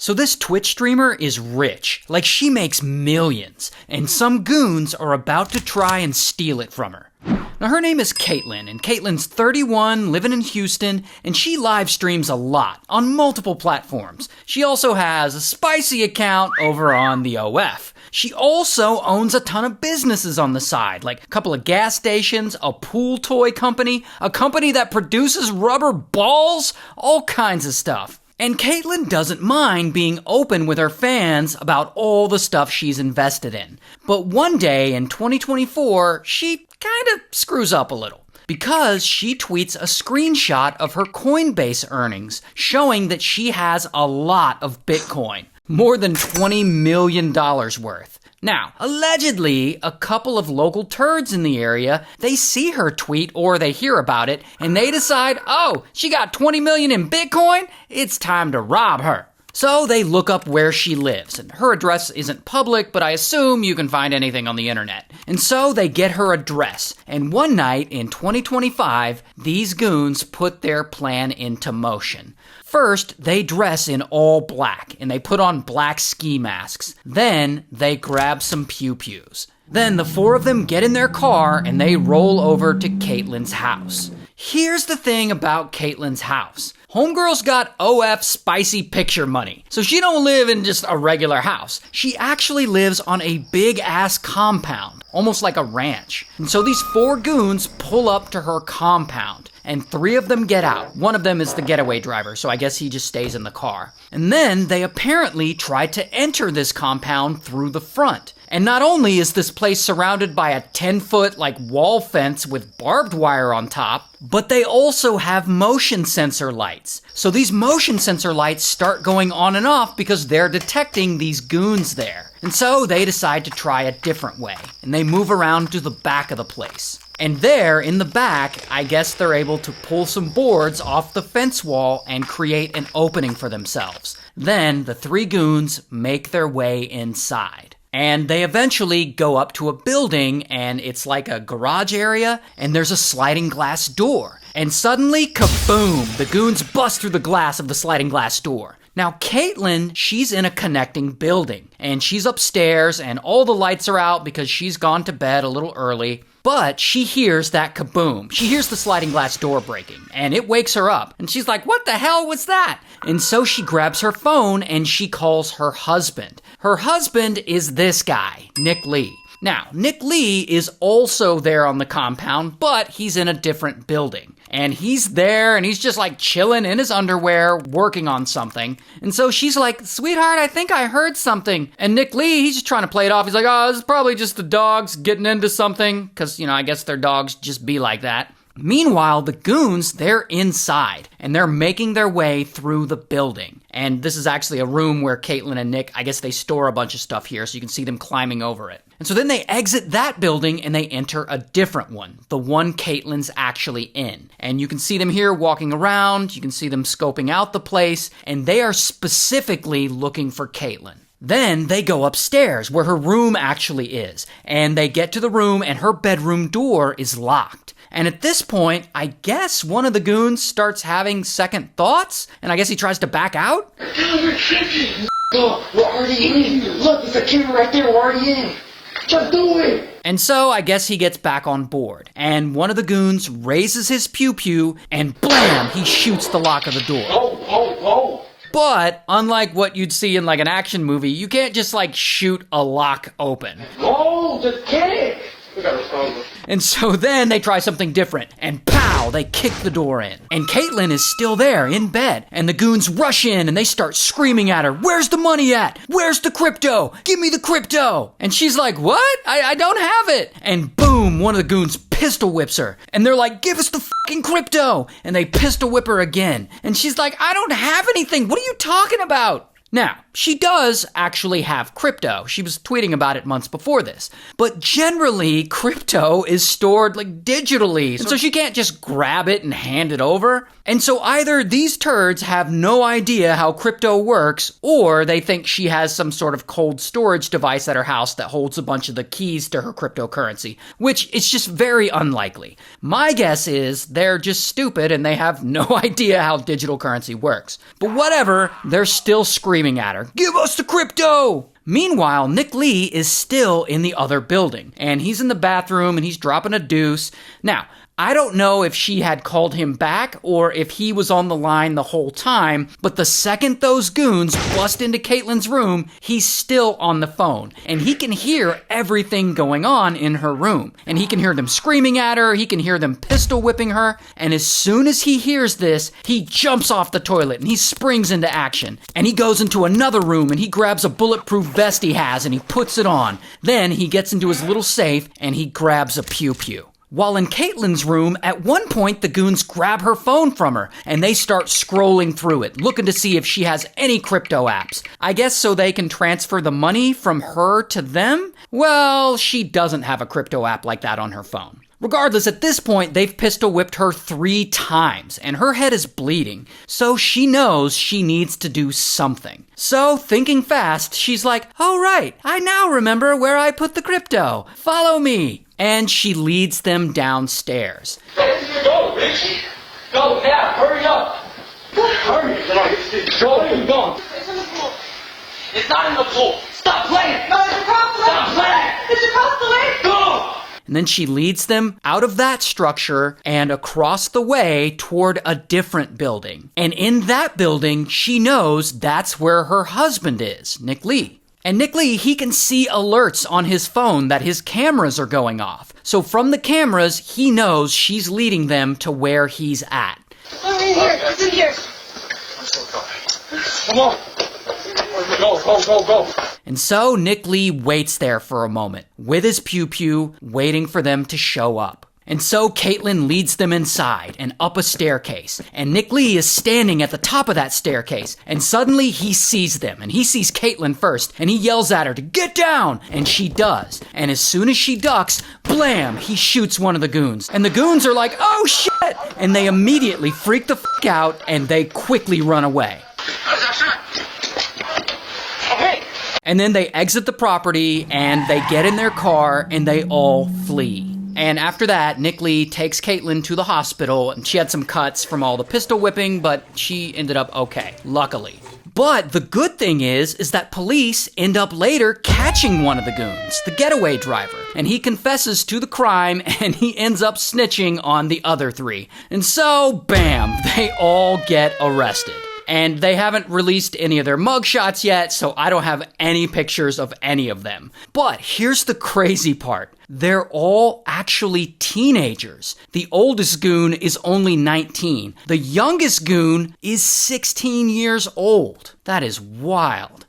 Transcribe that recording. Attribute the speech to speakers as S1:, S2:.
S1: So this Twitch streamer is rich, like she makes millions, and some goons are about to try and steal it from her. Now her name is Caitlin, and Caitlin's 31, living in Houston, and she live streams a lot on multiple platforms. She also has a spicy account over on the OF. She also owns a ton of businesses on the side, like a couple of gas stations, a pool toy company, a company that produces rubber balls, all kinds of stuff. And Caitlin doesn't mind being open with her fans about all the stuff she's invested in. But one day in 2024, she kind of screws up a little, because she tweets a screenshot of her Coinbase earnings, showing that she has a lot of Bitcoin, more than $20 million worth. Now, allegedly, a couple of local turds in the area, they see her tweet or they hear about it, and they decide, oh, she got 20 million in Bitcoin? It's time to rob her. So they look up where she lives, and her address isn't public, but I assume you can find anything on the internet. And so they get her address, and one night in 2025, these goons put their plan into motion. First, they dress in all black, and they put on black ski masks. Then, they grab some pew-pews. Then the four of them get in their car, and they roll over to Caitlin's house. Here's the thing about Caitlin's house. Homegirl's got OF spicy picture money, so she don't live in just a regular house. She actually lives on a big-ass compound, almost like a ranch. And so these four goons pull up to her compound, and three of them get out. One of them is the getaway driver, so I guess he just stays in the car. And then they apparently try to enter this compound through the front. And not only is this place surrounded by a 10-foot wall fence with barbed wire on top, but they also have motion sensor lights. So these motion sensor lights start going on and off because they're detecting these goons there. And so they decide to try a different way, and they move around to the back of the place. And there, in the back, I guess they're able to pull some boards off the fence wall and create an opening for themselves. Then the three goons make their way inside. And they eventually go up to a building, and it's like a garage area, and there's a sliding glass door. And suddenly, kaboom! The goons bust through the glass of the sliding glass door. Now, Caitlin, she's in a connecting building, and she's upstairs, and all the lights are out because she's gone to bed a little early. But she hears that kaboom. She hears the sliding glass door breaking, and it wakes her up. And she's like, what the hell was that? And so she grabs her phone, and she calls her husband. Her husband is this guy, Nick Lee. Now, Nick Lee is also there on the compound, but he's in a different building. And he's there, and he's just chilling in his underwear, working on something. And so she's like, sweetheart, I think I heard something. And Nick Lee, he's just trying to play it off. He's like, oh, this is probably just the dogs getting into something. Because, I guess their dogs just be like that. Meanwhile, the goons, they're inside, and they're making their way through the building. And this is actually a room where Caitlin and Nick, I guess they store a bunch of stuff here, so you can see them climbing over it. And so then they exit that building, and they enter a different one, the one Caitlin's actually in. And you can see them here walking around, you can see them scoping out the place, and they are specifically looking for Caitlin. Then they go upstairs, where her room actually is, and they get to the room, and her bedroom door is locked. And at this point, I guess one of the goons starts having second thoughts, and I guess he tries to back out.
S2: Look, we're already in. Look, there's a camera right there. We're already in. Just do it.
S1: And so I guess he gets back on board, and one of the goons raises his pew-pew, and blam, he shoots the lock of the door.
S2: Oh.
S1: But, unlike what you'd see in an action movie, you can't just shoot a lock open.
S2: Oh, just get it. We got a problem.
S1: And so then they try something different, and pow, they kick the door in. And Caitlin is still there, in bed, and the goons rush in, and they start screaming at her, where's the money at? Where's the crypto? Give me the crypto! And she's like, what? I don't have it! And boom, one of the goons pistol whips her, and they're like, give us the fucking crypto! And they pistol whip her again, and she's like, I don't have anything, what are you talking about? Now, she does actually have crypto. She was tweeting about it months before this. But generally, crypto is stored digitally, so she can't just grab it and hand it over. And so either these turds have no idea how crypto works, or they think she has some sort of cold storage device at her house that holds a bunch of the keys to her cryptocurrency, which is just very unlikely. My guess is they're just stupid and they have no idea how digital currency works. But whatever, they're still screaming screaming at her, "Give us the crypto!" Meanwhile, Nick Lee is still in the other building, and he's in the bathroom and he's dropping a deuce. Now, I don't know if she had called him back or if he was on the line the whole time, but the second those goons bust into Caitlin's room, he's still on the phone, and he can hear everything going on in her room. And he can hear them screaming at her, he can hear them pistol whipping her, and as soon as he hears this, he jumps off the toilet and he springs into action. And he goes into another room and he grabs a bulletproof vest he has and he puts it on. Then he gets into his little safe and he grabs a pew-pew. While in Caitlin's room, at one point the goons grab her phone from her and they start scrolling through it, looking to see if she has any crypto apps. I guess so they can transfer the money from her to them? Well, she doesn't have a crypto app like that on her phone. Regardless, at this point, they've pistol whipped her 3 times, and her head is bleeding, so she knows she needs to do something. So, thinking fast, she's like, "Oh right, I now remember where I put the crypto. Follow me." And she leads them downstairs.
S2: Go, Richie! Go now, hurry up! Hurry! Go, where you going?
S3: It's in the pool.
S2: It's not in the pool! Stop playing!
S3: No, it's across the lake.
S2: Stop playing!
S3: It's across the lake.
S2: Go!
S1: And then she leads them out of that structure and across the way toward a different building. And in that building, she knows that's where her husband is, Nick Lee. And Nick Lee, he can see alerts on his phone that his cameras are going off. So from the cameras, he knows she's leading them to where he's at.
S3: Oh, in here. It's in here.
S2: Come on! Go!
S1: And so Nick Lee waits there for a moment, with his pew-pew, waiting for them to show up. And so Caitlin leads them inside and up a staircase. And Nick Lee is standing at the top of that staircase. And suddenly he sees them. And he sees Caitlin first. And he yells at her to get down. And she does. And as soon as she ducks, blam, he shoots one of the goons. And the goons are like, "Oh shit!" And they immediately freak the fuck out and they quickly run away. And then they exit the property and they get in their car and they all flee. And after that, Nick Lee takes Caitlin to the hospital, and she had some cuts from all the pistol whipping, but she ended up okay, luckily. But the good thing is that police end up later catching one of the goons, the getaway driver, and he confesses to the crime and he ends up snitching on the other 3. And so, bam, they all get arrested. And they haven't released any of their mugshots yet, so I don't have any pictures of any of them. But here's the crazy part. They're all actually teenagers. The oldest goon is only 19. The youngest goon is 16 years old. That is wild.